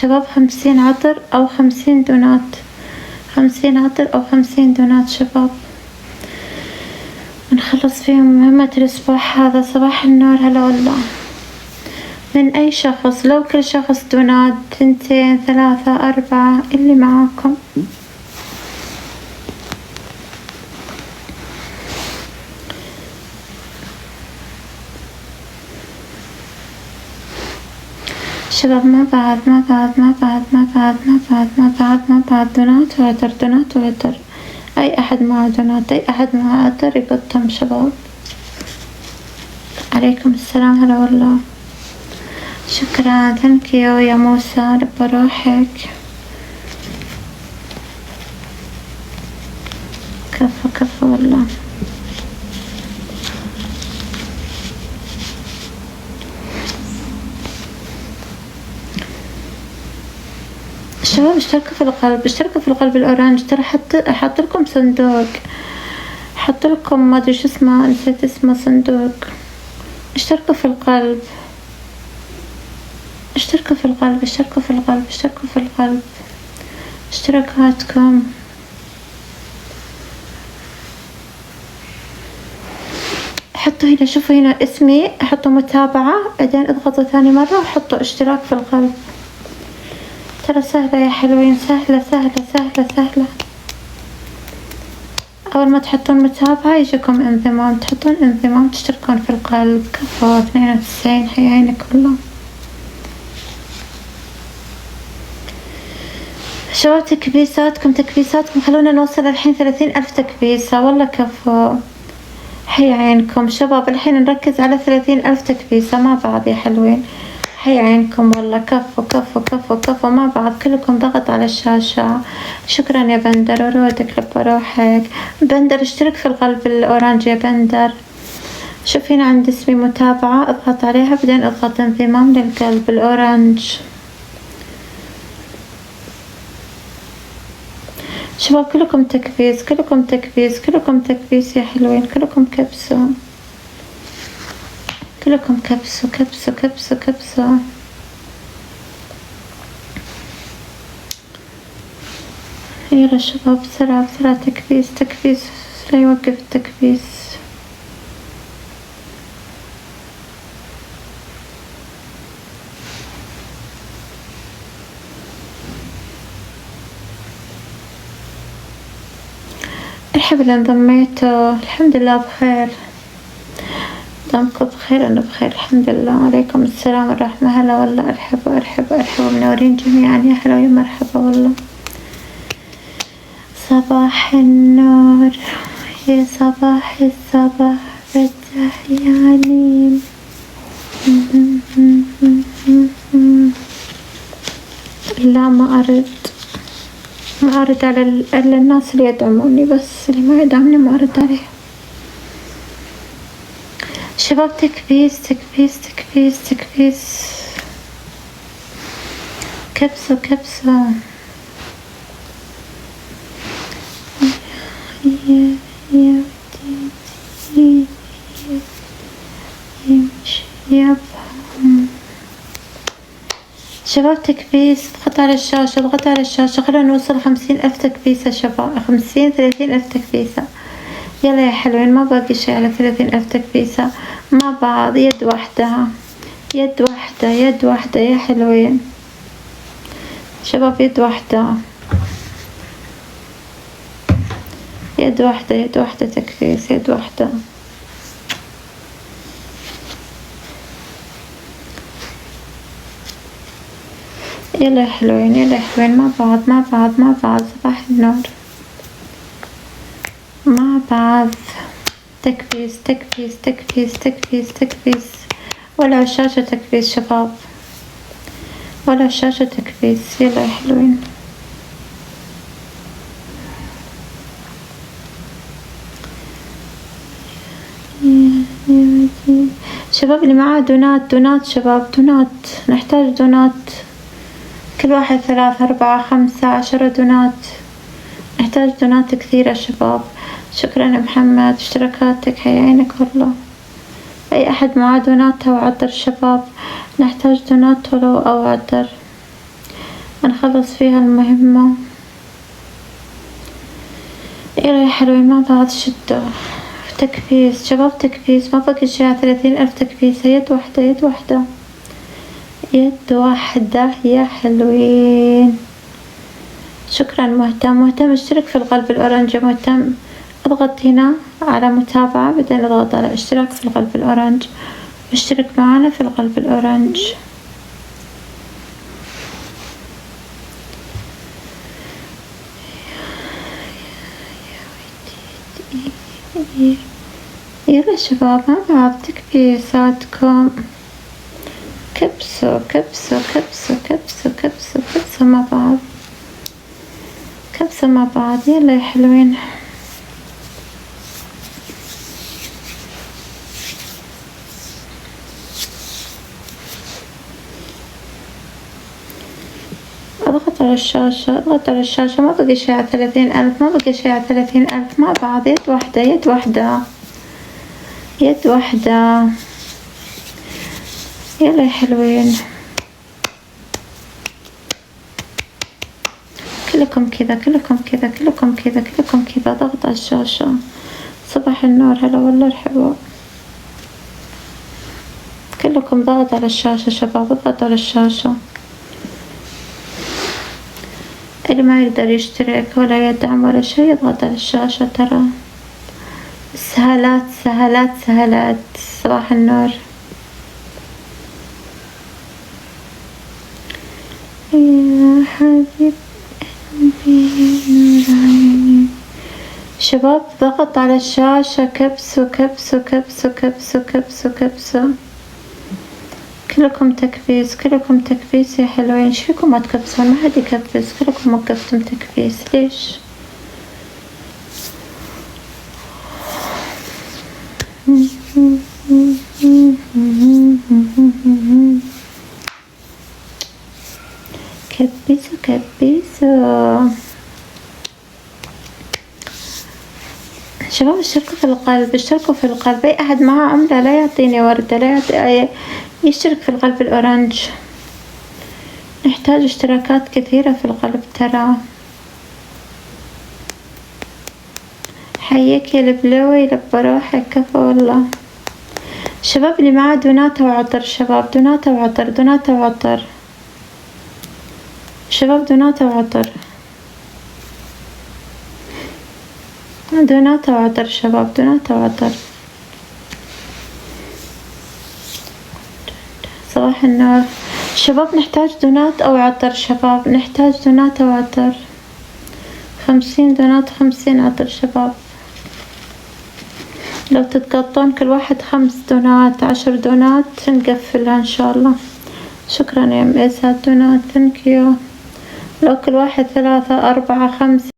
شباب 50 عطر أو 50 دونات، 50 عطر أو 50 دونات شباب، نخلص فيهم مهمة الأسبوع هذا. صباح النور، هلا والله. من أي شخص؟ لو كل شخص دونات، 2 3 4 اللي معاكم. شباب ما بعد دونات وعطر، دونات وعطر. أي أحد معه دونات، أي أحد معه عطر يقطم شباب. عليكم السلام، هلا والله. شكرا، ثانك يو يا موسى، رب روحك. كفو والله. شباب اشتركوا في القلب الأورانج. ترى حط لكم صندوق، حط لكم ما ادري شو اسمه، نسيت اسمه صندوق. اشتركوا في القلب، اشتراكاتكم. حطوا هنا، شوفوا هنا اسمي، حطوا متابعة، بعدين اضغطوا ثاني مرة وحطوا اشتراك في القلب. ترى سهلة يا حلوين، سهلة. أول ما تحطون متابعة يجيكم انضمام، تحطون انضمام، تشتركون في القلب. كفو 92، حي عينك والله. شباب تكبيساتكم خلونا نوصل الحين 30,000 تكبيسة، والله كفو، حي عينكم شباب. الحين نركز على 30,000 تكبيسة مع بعض يا حلوين، حي عينكم والله. كفو مع بعض كلكم، ضغط على الشاشة. شكرا يا بندر، ورودك لب روحك. بندر اشترك في القلب الأورانج يا بندر. شوف هنا عند اسمي متابعة، اضغط عليها، بعدين اضغط انضمام للقلب الأورانج. شباب كلكم تكبيس يا حلوين، كلكم كبسوا، كبسوا. يلا شباب بسرعة تكبيس، لا يوقف التكبيس. مرحبا اللي انضميتوا، الحمد لله بخير، دامكم بخير أنا بخير الحمد لله. عليكم السلام ورحمة، هلا والله. أرحبوا منورين جميعا، يا هلا ويا مرحبا والله. صباح النور، يا صباح الصباح بالتحيانين. لا ما أرد على الناس اللي يدعموني، بس اللي ما يدعمني ما أرد عليه. شباب تكبيس، كبسوا. شباب تكبيس، اضغط على الشاشة، خلونا نوصل 50,000 تكبيسة شباب، 30,000 تكبيسة. يلا يا حلوين، ما باقي شي على 30,000 تكبيسة مع بعض، يد واحدة يا حلوين شباب، يد واحدة تكبيس، يد واحدة. يلا يا حلوين مع بعض. صباح النور مع بعض. تكبيس. ولا شاشة تكبيس شباب، ولا شاشة تكبيس. يلا يا حلوين. شباب اللي معاه دونات شباب، نحتاج دونات، كل واحد 3 4 5 10 دونات، نحتاج دونات كثيرة شباب. شكرا يا محمد، اشتراكاتك حي عينك والله. اي احد معاه دونات او عطر شباب، نحتاج دونات ولو او عطر. نخلص فيها المهمة. يلا يا حلوين مع بعض شدوا. تكبيس شباب، تكبيس، ما بقي شي على 30,000 تكبيسة. يد واحدة يد واحدة يد واحدة يا حلوين. شكرا. مهتم اشترك في القلب الأورنج. مهتم اضغط هنا على متابعة، بعدين اضغط على اشتراك في القلب الأورنج، اشترك معنا في القلب الأورنج. يلا شباب مع بعض تكبيساتكم. كبسوا كبسوا كبسوا كبسوا كبسوا كبسوا مع بعض، كبسوا مع بعض. يلا يا حلوين. اضغط على الشاشة، اضغط على الشاشة. ما بقي شي على 30,000، ما بقي شي على 30,000. مع بعض يد واحدة يد واحدة يد واحدة. يلا يا حلوين كلكم كذا كلكم كذا كلكم كذا كلكم كذا. ضغط على الشاشة. صباح النور، هلا والله الحلوة. كلكم ضغط على الشاشة شباب، اضغط على الشاشة. اللي ما يقدر يشترك ولا يدعم ولا شي يضغط على الشاشة. ترى سهلات سهلات سهلات. صباح النور يا حبيب قلبي نور عيني. شباب ضغط على الشاشة. كبسوا كبسوا كبسوا كبسوا كبسوا كبسوا. كلكم تكبيس كلكم تكبيس يا حلوين. ايش فيكم ما تكبسون؟ ما حد يكبس، كلكم وقفتم تكبيس. ليش؟ كبسوا كبسوا شباب. اشتركوا في القلب، اشتركوا في القلب. اي احد معه عملة لا يعطيني وردة، لا يعطي، يشترك في القلب الأورنج. نحتاج اشتراكات كثيرة في القلب ترى. حيك يا البلوي، لب روحك. كفو والله. شباب اللي معاه دوناتا وعطر، شباب دوناتا وعطر، دوناتا وعطر شباب، دوناتا وعطر، دوناتا وعطر شباب، دوناتا وعطر. صباح النور شباب. نحتاج دونات أو عطر شباب، نحتاج دونات أو عطر. 50 دونات 50 عطر شباب. لو تتقطون كل واحد 5 دونات 10 دونات نقفلها إن شاء الله. شكرا يا مئسات دونات. ثانك يو. لو كل واحد 3 4 5